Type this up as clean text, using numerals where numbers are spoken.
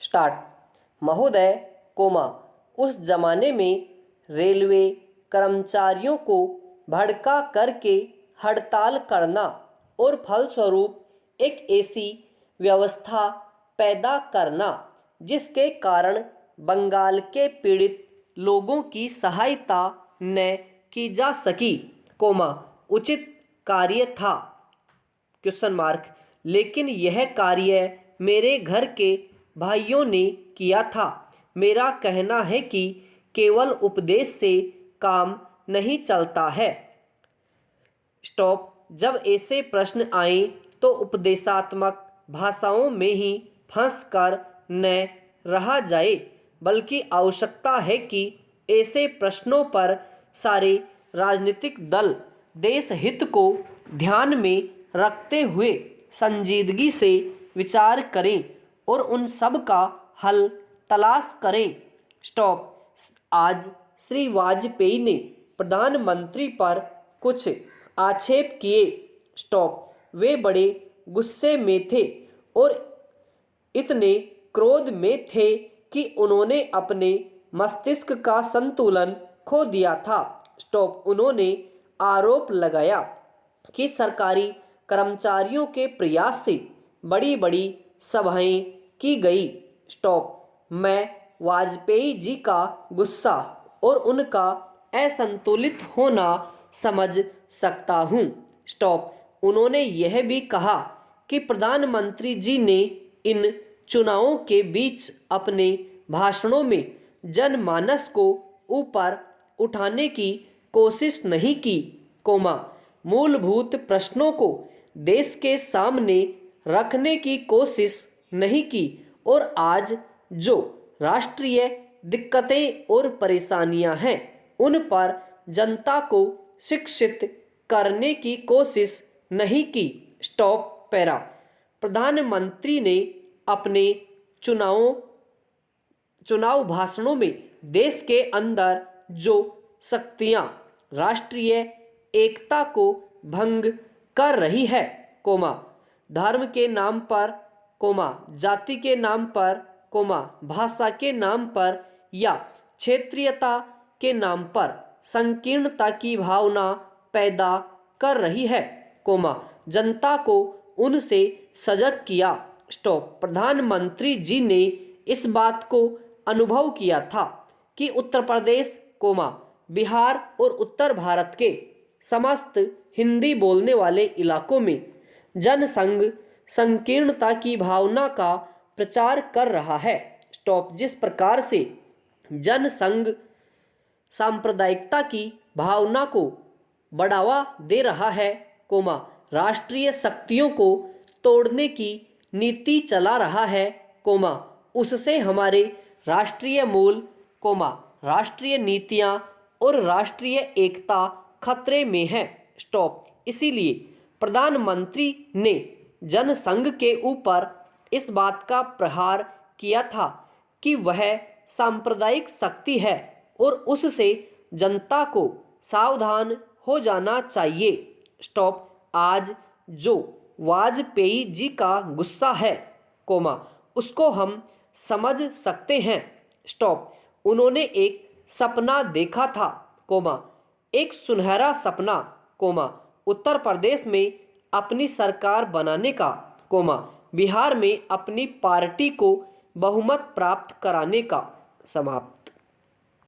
Start. महोदय, उस जमाने में रेलवे कर्मचारियों को भड़का करके हड़ताल करना और फलस्वरूप एक ऐसी व्यवस्था पैदा करना जिसके कारण बंगाल के पीड़ित लोगों की सहायता न की जा सकी, उचित कार्य था। Question mark. लेकिन यह कार्य मेरे घर के भाइयों ने किया था। मेरा कहना है कि केवल उपदेश से काम नहीं चलता है। स्टॉप। जब ऐसे प्रश्न आए तो उपदेशात्मक भाषाओं में ही फंस कर न रहा जाए, बल्कि आवश्यकता है कि ऐसे प्रश्नों पर सारे राजनीतिक दल देश हित को ध्यान में रखते हुए संजीदगी से विचार करें और उन सब का हल तलाश करें। स्टॉप। आज श्री वाजपेयी ने प्रधानमंत्री पर कुछ आक्षेप किए। स्टॉप। वे बड़े गुस्से में थे और इतने क्रोध में थे कि उन्होंने अपने मस्तिष्क का संतुलन खो दिया था। स्टॉप। उन्होंने आरोप लगाया कि सरकारी कर्मचारियों के प्रयास से बड़ी बड़ी सभाएं की गई। स्टॉप। मैं वाजपेयी जी का गुस्सा और उनका असंतुलित होना समझ सकता हूँ। स्टॉप। उन्होंने यह भी कहा कि प्रधानमंत्री जी ने इन चुनावों के बीच अपने भाषणों में जनमानस को ऊपर उठाने की कोशिश नहीं की, मूलभूत प्रश्नों को देश के सामने रखने की कोशिश नहीं की और आज जो राष्ट्रीय दिक्कतें और परेशानियां हैं उन पर जनता को शिक्षित करने की कोशिश नहीं की। Stop para. प्रधानमंत्री ने अपने चुनाव भाषणों में देश के अंदर जो शक्तियां राष्ट्रीय एकता को भंग कर रही है, धर्म के नाम पर, जाति के नाम पर, भाषा के नाम पर या क्षेत्रीयता के नाम पर संकीर्णता की भावना पैदा कर रही है, जनता को उनसे सजग किया। स्टॉप। प्रधानमंत्री जी ने इस बात को अनुभव किया था कि उत्तर प्रदेश, बिहार और उत्तर भारत के समस्त हिंदी बोलने वाले इलाकों में जनसंघ संकीर्णता की भावना का प्रचार कर रहा है। स्टॉप। जिस प्रकार से जनसंघ सांप्रदायिकता की भावना को बढ़ावा दे रहा है, राष्ट्रीय शक्तियों को तोड़ने की नीति चला रहा है, उससे हमारे राष्ट्रीय मूल, राष्ट्रीय नीतियां और राष्ट्रीय एकता खतरे में है। स्टॉप। इसीलिए प्रधानमंत्री ने जनसंघ के ऊपर इस बात का प्रहार किया था कि वह सांप्रदायिक शक्ति है और उससे जनता को सावधान हो जाना चाहिए। स्टॉप। आज जो वाजपेयी जी का गुस्सा है, उसको हम समझ सकते हैं। स्टॉप। उन्होंने एक सपना देखा था, एक सुनहरा सपना, उत्तर प्रदेश में अपनी सरकार बनाने का, बिहार में अपनी पार्टी को बहुमत प्राप्त कराने का। समाप्त।